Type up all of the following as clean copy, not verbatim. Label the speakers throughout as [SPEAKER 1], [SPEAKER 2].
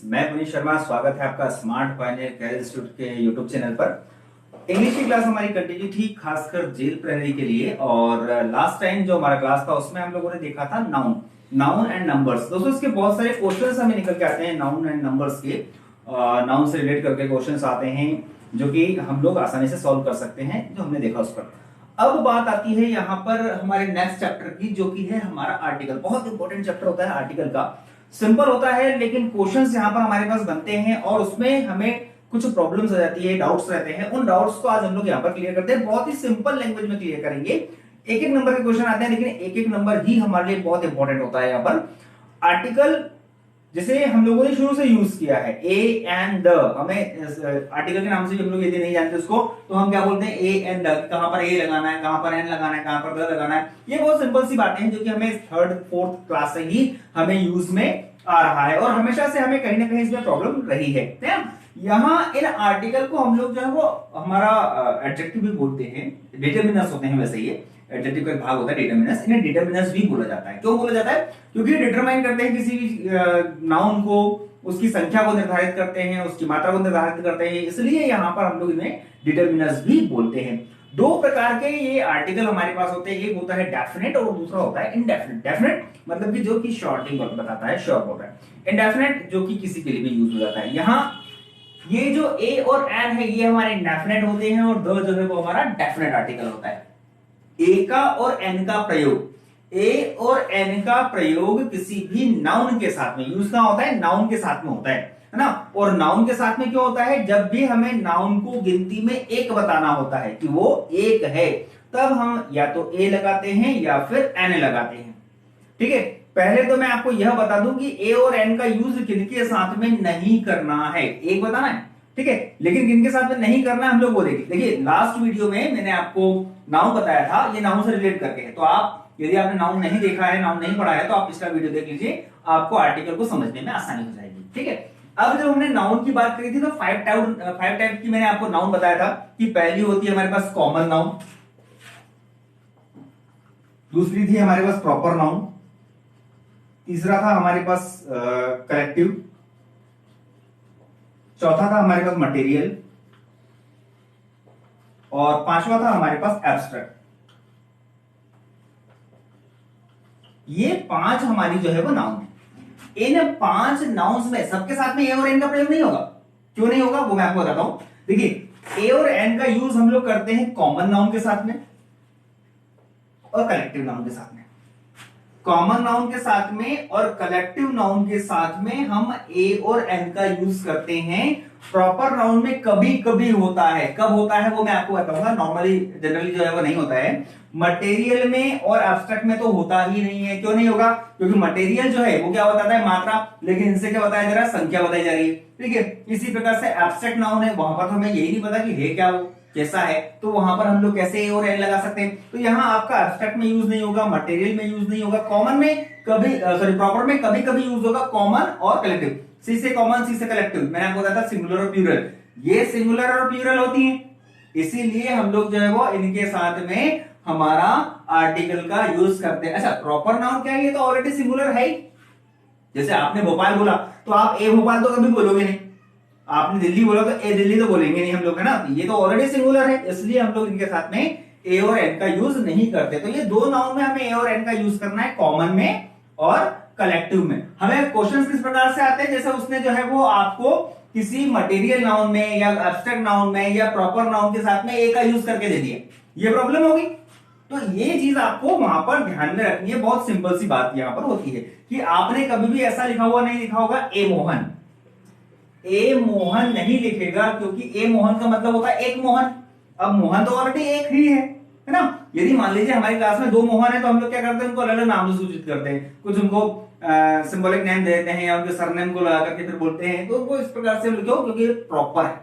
[SPEAKER 1] मैं पुनीत शर्मा। स्वागत है आपका स्मार्ट फाइनेंस कैरियर इंस्टीट्यूट के यूट्यूब चैनल पर। इंग्लिश की क्लास हमारी कंटिन्यू थी, खासकर जेल प्रेनरी के लिए। और लास्ट टाइम जो हमारा क्लास था उसमें हम लोगों ने देखा था नाउन एंड नंबर्स। दोस्तों इसके बहुत सारे क्वेश्चंस हमें निकल के आते हैं नाउन एंड नंबर्स के। नाउन से रिलेट करके क्वेश्चंस आते हैं जो कि हम लोग आसानी से सॉल्व कर सकते हैं, जो हमने देखा उस पर। अब बात आती है यहाँ पर हमारे नेक्स्ट चैप्टर की, जो कि है हमारा आर्टिकल। बहुत इंपॉर्टेंट चैप्टर होता है आर्टिकल का। सिंपल होता है लेकिन क्वेश्चंस यहाँ पर हमारे पास बनते हैं और उसमें हमें कुछ प्रॉब्लम्स आ जाती है, डाउट्स रहते हैं। उन डाउट्स को आज हम लोग यहाँ पर क्लियर करते हैं, बहुत ही सिंपल लैंग्वेज में क्लियर करेंगे। एक एक नंबर के क्वेश्चन आते हैं, लेकिन एक एक नंबर ही हमारे लिए बहुत इंपॉर्टेंट होता है। यहाँ पर आर्टिकल जिसे हम लोगों ने शुरू से यूज किया है, ए एंड द, हमें आर्टिकल के नाम से हम लोग यदि नहीं जानते उसको तो हम क्या बोलते हैं, ए एंड द। कहां पर ए लगाना है, कहां पर एन लगाना है, कहां पर द लगाना है। ये बहुत सिंपल सी बातें हैं जो कि हमें थर्ड फोर्थ क्लास से ही हमें यूज में आ रहा है और हमेशा से हमें कहीं ना कहीं इसमें प्रॉब्लम रही है। यहाँ इन आर्टिकल को हम लोग जो है वो हमारा एडजेक्टिव भी बोलते हैं, डिटरमिनर्स होते हैं। वैसे ये एडजेक्टिव का भाग होता है डिटरमिनर्स, इन्हें डिटरमिनर्स भी बोला जाता है। क्यों बोला जाता है? क्योंकि डिटरमाइन करते हैं किसी भी नाउन को, उसकी संख्या को निर्धारित करते हैं, उसकी मात्रा को निर्धारित करते हैं, इसलिए यहाँ पर हम लोग इन्हें डिटरमिनर्स भी बोलते हैं। दो प्रकार के ये आर्टिकल हमारे पास होते हैं, एक होता है डेफिनेट और दूसरा होता है इनडेफिनेट। डेफिनेट मतलब कि जो कि शॉर्टिंग बताता है, श्योर होता है। इनडेफिनेट जो कि किसी के लिए भी यूज हो जाता है। यहाँ ये जो ए और एन है ये हमारे इंडेफिनेट होते हैं और द जो है वो हमारा डेफिनेट आर्टिकल होता है। ए का और एन का प्रयोग, ए और एन का प्रयोग किसी भी नाउन के साथ में यूज कहां होता है, नाउन के साथ में होता है ना। और नाउन के साथ में क्यों होता है? जब भी हमें नाउन को गिनती में एक बताना होता है कि वो एक है, तब हम या तो ए लगाते हैं या फिर एन लगाते हैं। ठीक है, पहले तो मैं आपको यह बता दूं कि ए और एन का यूज किनके साथ में नहीं करना है, एक बताना है, ठीक है, लेकिन किनके साथ में नहीं करना है हम लोग वो देखिए लास्ट वीडियो में मैंने आपको नाउन बताया था, ये नाउन से रिलेट करके है। तो आप यदि आपने नाउन नहीं देखा है, नाउन नहीं पढ़ा है, तो आप पिछला वीडियो देख लीजिए, आपको आर्टिकल को समझने में आसानी हो जाएगी। ठीक है, अब जब हमने नाउन की बात करी थी तो फाइव टाइप की मैंने आपको नाउन बताया था कि पहली होती है हमारे पास कॉमन नाउन, दूसरी थी हमारे पास प्रॉपर नाउन, तीसरा था हमारे पास कलेक्टिव, चौथा था हमारे पास मटेरियल और पांचवा था हमारे पास एब्स्ट्रैक्ट। ये पांच हमारी जो है वो नाउन है। इन पांच नाउन्स में सबके साथ में ए और एन का प्रयोग नहीं होगा। क्यों नहीं होगा वो मैं आपको बताता हूं। देखिए, ए और एन का यूज हम लोग करते हैं कॉमन नाउन के साथ में और कलेक्टिव नाउन के साथ में। कॉमन नाउन के साथ में और कलेक्टिव नाउन के साथ में हम ए और एन का यूज करते हैं। प्रॉपर नाउन में कभी कभी होता है, कब होता है वो मैं आपको बताऊंगा। नॉर्मली जनरली जो है वो नहीं होता है। मटेरियल में और एब्स्ट्रैक्ट में तो होता ही नहीं है। क्यों नहीं होगा? क्योंकि मटेरियल जो है वो क्या बताता है, मात्रा, लेकिन इनसे क्या बताया जा रहा है, संख्या बताई जा रही है। ठीक है, इसी प्रकार से एब्स्ट्रैक्ट नाउन है, वहां पर हमें यही नहीं पता कि है क्या, वो कैसा है, तो वहां पर हम लोग कैसे ए और एन लगा सकते हैं। तो यहाँ आपका एब्स्ट्रैक्ट में यूज नहीं होगा, मटेरियल में यूज नहीं होगा, कॉमन में कभी प्रॉपर में कभी कभी यूज होगा, कॉमन और कलेक्टिव। सी से कॉमन, सी से कलेक्टिव। मैंने आपको बताया था सिंगुलर और प्लूरल, ये सिंगुलर और प्लूरल होती है, इसीलिए हम लोग जो है वो इनके साथ में हमारा आर्टिकल का यूज करते हैं। अच्छा, प्रॉपर नाउन क्या है? ये तो ऑलरेडी सिंगुलर है ही। जैसे आपने भोपाल बोला तो आप ए भोपाल तो कभी बोलोगे नहीं, आपने दिल्ली बोला तो ए दिल्ली तो बोलेंगे नहीं हम लोग, है ना। ये तो ऑलरेडी सिंगुलर है, इसलिए हम लोग इनके साथ में ए और एन का यूज नहीं करते। तो ये दो नाउन में हमें ए और एन का यूज करना है, कॉमन में और कलेक्टिव में। हमें क्वेश्चंस किस प्रकार से आते हैं, जैसे उसने जो है वो आपको किसी मटेरियल नाउन में या एब्स्ट्रैक्ट नाउन में या प्रॉपर नाउन के साथ में ए का यूज करके दे दिया, ये प्रॉब्लम होगी। तो ये चीज आपको वहां पर ध्यान में रखनी है। बहुत सिंपल सी बात यहां पर होती है कि आपने कभी भी ऐसा लिखा हुआ नहीं लिखा होगा ए मोहन। ए मोहन नहीं लिखेगा, क्योंकि ए मोहन का मतलब होता है एक मोहन। अब मोहन तो ऑलरेडी एक ही है ना। यदि मान लीजिए हमारी क्लास में दो मोहन है तो हम लोग क्या करते हैं, उनको अलग अलग नाम से सूचित करते हैं। कुछ उनको सिंबॉलिक नेम दे देते हैं या उनके सरनेम को लगा करके फिर बोलते हैं। तो उनको इस प्रकार से लिखो क्योंकि प्रॉपर है,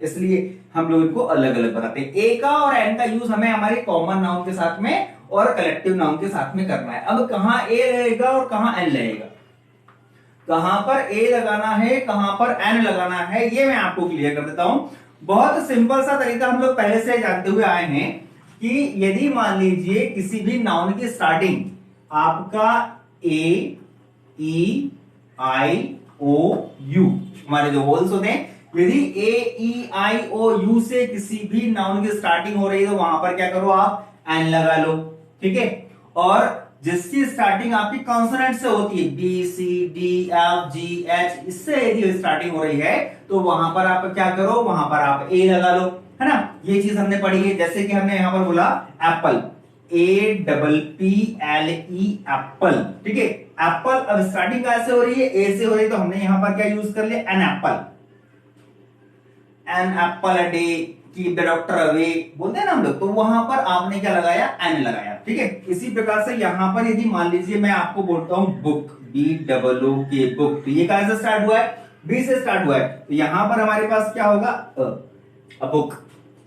[SPEAKER 1] इसलिए हम लोग इनको अलग अलग बताते हैं। ए का और एन का यूज हमें हमारे कॉमन नाउन के साथ में और कलेक्टिव नाउन के साथ में करना है। अब कहां ए रहेगा और कहां एन रहेगा, कहां पर ए लगाना है, कहां पर एन लगाना है, ये मैं आपको क्लियर कर देता हूं। बहुत सिंपल सा तरीका हम लोग पहले से जानते हुए आए हैं कि यदि मान लीजिए किसी भी नाउन की स्टार्टिंग आपका ए, ई, आई, ओ यू, हमारे जो वोल्स होते हैं, यदि ए ई आई ओ यू से किसी भी नाउन की स्टार्टिंग हो रही है तो वहां पर क्या करो आप एन लगा लो, ठीक है। और जिसकी स्टार्टिंग आपकी कॉन्सोनेंट से होती है, B C D F G H, इससे यदि स्टार्टिंग हो रही है तो वहां पर आप क्या करो, वहां पर आप ए लगा लो, है ना। ये चीज हमने पढ़ी है। जैसे कि हमने यहां पर बोला Apple, A double P L E Apple, ठीक है। एप्पल अब स्टार्टिंग कैसे हो रही है, ए से हो रही है, तो हमने यहां पर क्या यूज कर लिया, an apple, an apple a day, keep the doctor away बोलते हैं ना हम लोग, तो वहां पर आपने क्या लगाया, एन लगाया, ठीक है। इसी प्रकार से यहां पर यदि मान लीजिए मैं आपको बोलता हूं बुक, बी डबल ओ के बुक, तो ये कैसे स्टार्ट हुआ है, बी से स्टार्ट हुआ है, तो यहां पर हमारे पास क्या होगा, अ बुक,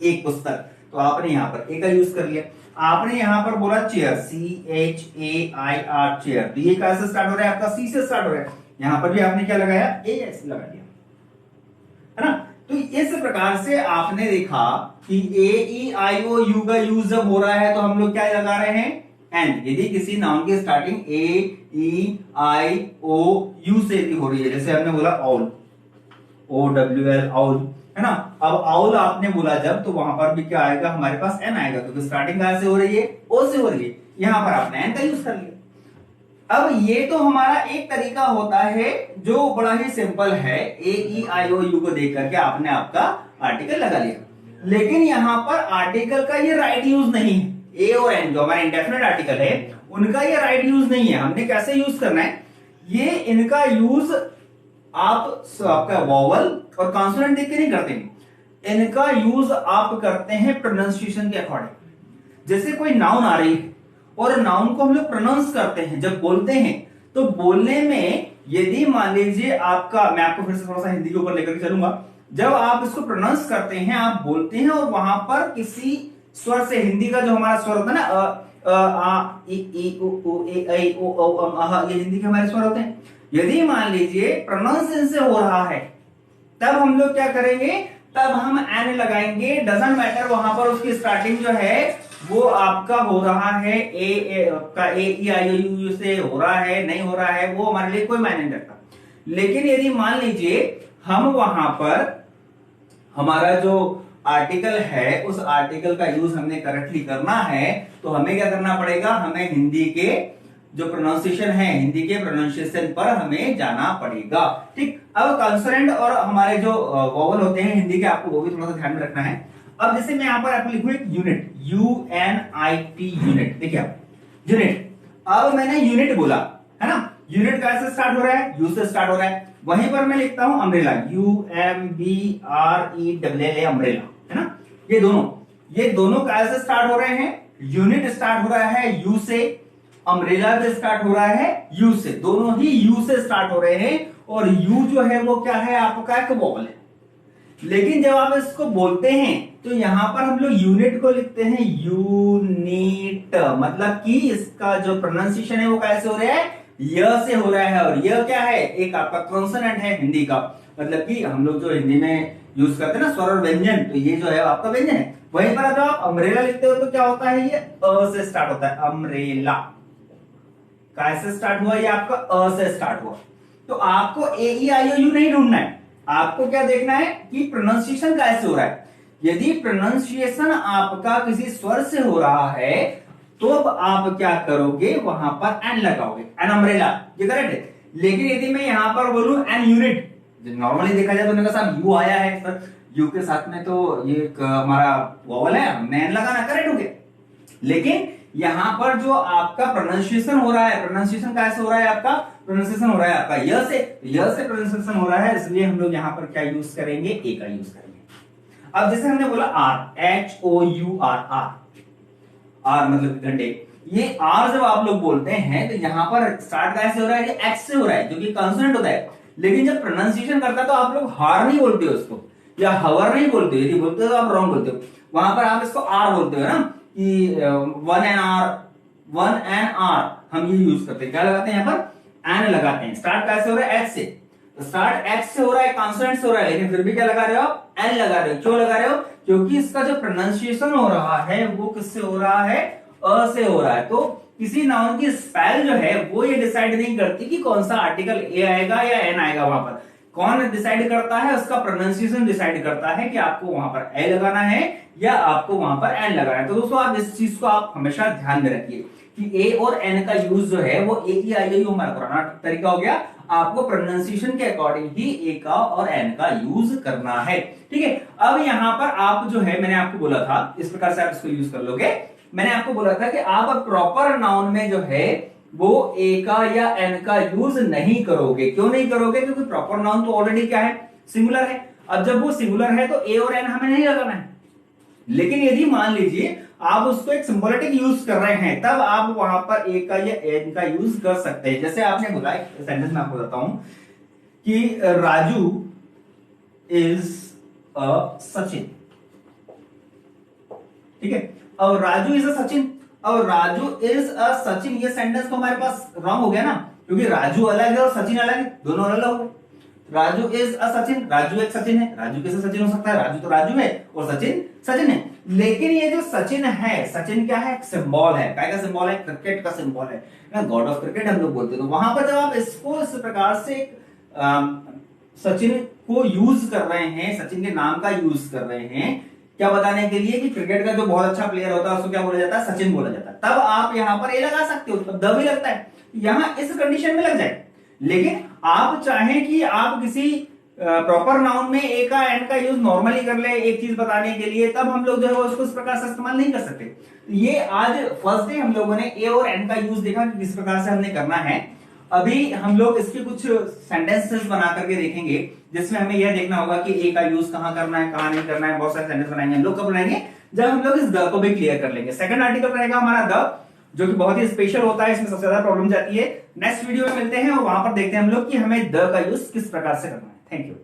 [SPEAKER 1] एक पुस्तक, तो आपने यहां पर ए का यूज कर लिया। आपने यहां पर बोला chair, C H A I R chair, तो ये कैसे स्टार्ट हो रहा है आपका, सी से स्टार्ट हो रहा है, यहां पर भी आपने क्या लगाया, ए ऐसे लगा दिया, है ना। तो इस प्रकार से आपने देखा कि ए ई आई ओ यू का यूज जब हो रहा है तो हम लोग क्या लगा रहे हैं, एन। यदि किसी नाउन की starting A E I O you से हो रही है, जैसे हमने बोला all, O W L all, है ना। अब ऑल आपने बोला जब, तो वहां पर भी क्या आएगा, हमारे पास एन आएगा, क्योंकि स्टार्टिंग कहां से हो रही है, ओ से हो रही है, यहां पर आपने एन का यूज कर लिया। अब ये तो हमारा एक तरीका होता है जो बड़ा ही सिंपल है, ए ई आई ओ यू को देख करके आपने आपका आर्टिकल लगा लिया। लेकिन यहां पर आर्टिकल का ये राइट यूज नहीं है, ए और एन जो हमारा इंडेफिनिट आर्टिकल है उनका ये राइट यूज नहीं है। हमने कैसे यूज करना है, ये इनका यूज आप आपका वॉवल और कॉन्सोनेंट देख के नहीं करते हैं, इनका यूज आप करते हैं प्रोनाउंसिएशन के अकॉर्डिंग। जैसे कोई नाउन आ रही है और नाउन को हम लोग प्रोनाउंस करते हैं, जब बोलते हैं तो बोलने में यदि मान लीजिए आपका, मैं आपको फिर से थोड़ा सा हिंदी के ऊपर लेकर के चलूंगा, जब आप इसको प्रोनाउंस करते हैं, आप बोलते हैं और वहां पर किसी स्वर से, हिंदी का जो हमारा स्वर होता है ना, आ ई उ ए ऐ ओ औ अम अह, ये हिंदी के हमारे स्वर होते हैं। यदि मान लीजिए प्रोनाउंसिएशन से हो रहा है, तब हम लोग क्या करेंगे, तब हम एन लगाएंगे, डजंट मैटर वहां पर उसकी स्टार्टिंग जो है वो आपका हो रहा है ए का ए ई आई ओ यू से हो रहा है, नहीं हो रहा है, वो हमारे लिए कोई मायने नहीं रखता। लेकिन यदि मान लीजिए हम वहां पर हमारा जो आर्टिकल है उस आर्टिकल का यूज हमने करेक्टली करना है, तो हमें क्या करना पड़ेगा, हमें हिंदी के जो प्रोनाउंसिएशन है, हिंदी के प्रोनाउंसिएशन पर हमें जाना पड़ेगा, ठीक। अब कंसोनेंट और हमारे जो वोवल होते हैं हिंदी के, आपको वो भी थोड़ा सा ध्यान में रखना है। अब जैसे मैं यहां पर आपको लिखूं एक unit, U N I T unit, देखिए आप यूनिट, अब मैंने यूनिट बोला, है ना। यूनिट कैसे स्टार्ट हो रहा है, यू से स्टार्ट हो रहा है। वहीं पर मैं लिखता हूं umbrella, U M B R E W L A, umbrella, है ना। ये दोनों कैसे स्टार्ट हो रहे हैं, यूनिट स्टार्ट हो रहा है यू से, अम्ब्रेला भी स्टार्ट हो रहा है यू से, दोनों ही यू से स्टार्ट हो रहे हैं। और यू जो है वो क्या है आपका, एक वोवल है। लेकिन जब आप इसको बोलते हैं तो यहां पर हम लोग यूनिट को लिखते हैं यूनिट, मतलब कि इसका जो प्रोनाउंसिएशन है वो कैसे हो रहा है, य से हो रहा है। और यह क्या है, एक आपका कॉन्सोनेंट है हिंदी का, मतलब कि हम लोग जो हिंदी में यूज करते हैं ना स्वर और व्यंजन, तो ये जो है आपका व्यंजन है। वहीं पर जब आप अम्ब्रेला लिखते हो तो क्या होता है, ये अ से स्टार्ट होता है, अम्ब्रेला कैसे स्टार्ट हुआ, ये आपका अ से स्टार्ट हुआ। तो आपको ए ई आई ओ यू नहीं ढूंढना है, आपको क्या देखना है कि प्रोनाउंसिएशन कैसे हो रहा है। यदि प्रोनाउंसिएशन आपका किसी स्वर से हो रहा है तो अब आप क्या करोगे, वहां पर एन लगाओगे, एन अम्ब्रेला, ये करेक्ट है। लेकिन यदि मैं यहां पर बोलूं एन यूनिट, नॉर्मली देखा जाए तो उन्होंने कहा साहब यू आया है सर, यू के साथ में तो ये हमारा वोवल है, हमने एन लगाना, करेक्ट हो गया। लेकिन यहां पर जो आपका प्रोनाउंसिएशन हो रहा है, प्रोनाउंसिएशन कैसे हो रहा है आपका, प्रोनाउंसिएशन हो रहा है आपका य से प्रोनाउंसिएशन हो रहा है, इसलिए हम लोग यहां पर क्या यूज करेंगे, ए का यूज करेंगे। अब जैसे हमने बोला hour, H O U R, hour, hour मतलब घंटे, ये आर जब आप लोग बोलते हैं तो यहां पर स्टार्ट कैसे हो रहा है, एच से हो रहा है, जो कि कॉन्सोनेंट होता है। लेकिन जब प्रोनाउंसिएशन करता है तो आप लोग हार नहीं बोलते हो उसको, या हवर नहीं बोलते हो, यदि बोलते हो तो आप रॉन्ग बोलते हो, वहां पर आप इसको आर बोलते हो ना, कि वन एन आर हम ये यूज करते हैं, क्या लगाते हैं यहां पर, एन लगाते हैं। स्टार्ट कैसे हो रहा है, एच से, स्टार्ट एच से हो रहा है, कॉन्सोनेंट से हो रहा है, लेकिन फिर भी क्या लगा रहे हो आप, एन लगा रहे हो। क्यों लगा रहे हो, क्योंकि इसका जो प्रोनाउंसिएशन हो रहा है वो किससे हो रहा है, अ से हो रहा है। तो किसी नाउन की स्पेल जो है वो ये डिसाइड नहीं करती कि कौन सा आर्टिकल ए आएगा या एन आएगा। वहां पर कौन डिसाइड करता है, उसका प्रोनाउंसिएशन डिसाइड करता है कि आपको वहां पर ए लगाना है या आपको वहां पर एन लगाना है। तो दोस्तों आप इस चीज को आप हमेशा ध्यान में रखिए कि ए और एन का यूज जो है वो ए ई आई ओ हमारा पुराना तरीका हो गया, आपको प्रोनाउंसिएशन के अकॉर्डिंग ही ए का और एन का यूज करना है। ठीक है, अब यहां पर आप जो है मैंने आपको बोला था इस प्रकार से आप इसको यूज कर लोगे। मैंने आपको बोला था कि आप प्रॉपर नाउन में जो है वो ए का या एन का यूज नहीं करोगे। क्यों नहीं करोगे? क्योंकि प्रॉपर नाउन तो ऑलरेडी क्या है, सिंगुलर है। अब जब वो सिंगुलर है तो ए और एन हमें नहीं लगाना है। लेकिन यदि मान लीजिए आप उसको एक सिंबोलिक यूज कर रहे हैं, तब आप वहां पर ए का या एन का यूज कर सकते हैं। जैसे आपने बोला, एक सेंटेंस में आपको बताता हूं कि राजू इज अ सचिन। ठीक है, अब राजू इज अ सचिन, अब राजू इज अ सचिन, ये सेंटेंस तो हमारे पास रॉन्ग हो गया ना, क्योंकि राजू अलग है और सचिन अलग है, दोनों अलग हो गए। राजू इज अ सचिन, राजू एक सचिन है, राजू कैसे सचिन हो सकता है? राजू तो राजू है और सचिन सचिन है। लेकिन ये जो सचिन है, सचिन क्या है? सिंबल है। क्या का सिंबल है? क्रिकेट का सिंबल है ना, गॉड ऑफ क्रिकेट हम लोग बोलते हैं। तो वहां पर जब आप इसको इस प्रकार से सचिन को यूज कर रहे हैं, सचिन के नाम का यूज कर रहे हैं, क्या बताने के लिए कि क्रिकेट का जो बहुत अच्छा प्लेयर होता है उसको क्या बोला जाता है? सचिन बोला जाता है। तब आप यहां पर ए लगा सकते हो, तब द भी लगता है, यहां इस कंडीशन में लग जाए। लेकिन आप चाहें कि आप किसी प्रॉपर नाउन में ए का एन का यूज नॉर्मली कर ले एक चीज बताने के लिए, तब हम लोग जो है उसको इस प्रकार से इस्तेमाल नहीं कर सकते। ये आज फर्स्ट डे हम लोगों ने ए और एन का यूज देखा कि किस प्रकार से हमने करना है। अभी हम लोग इसके कुछ सेंटेंसेस बना करके देखेंगे जिसमें हमें यह देखना होगा कि ए का यूज कहां करना है, कहां नहीं करना है। बहुत सारे सेंटेंस बनाएंगे हम लोग। कब बनाएंगे? जब हम लोग इस द को भी क्लियर कर लेंगे। सेकंड आर्टिकल रहेगा हमारा द, जो कि बहुत ही स्पेशल होता है, इसमें सबसे ज्यादा प्रॉब्लम जाती है। नेक्स्ट वीडियो में मिलते हैं और वहां पर देखते हैं हम लोग कि हमें द का यूज किस प्रकार से करना है। Thank you.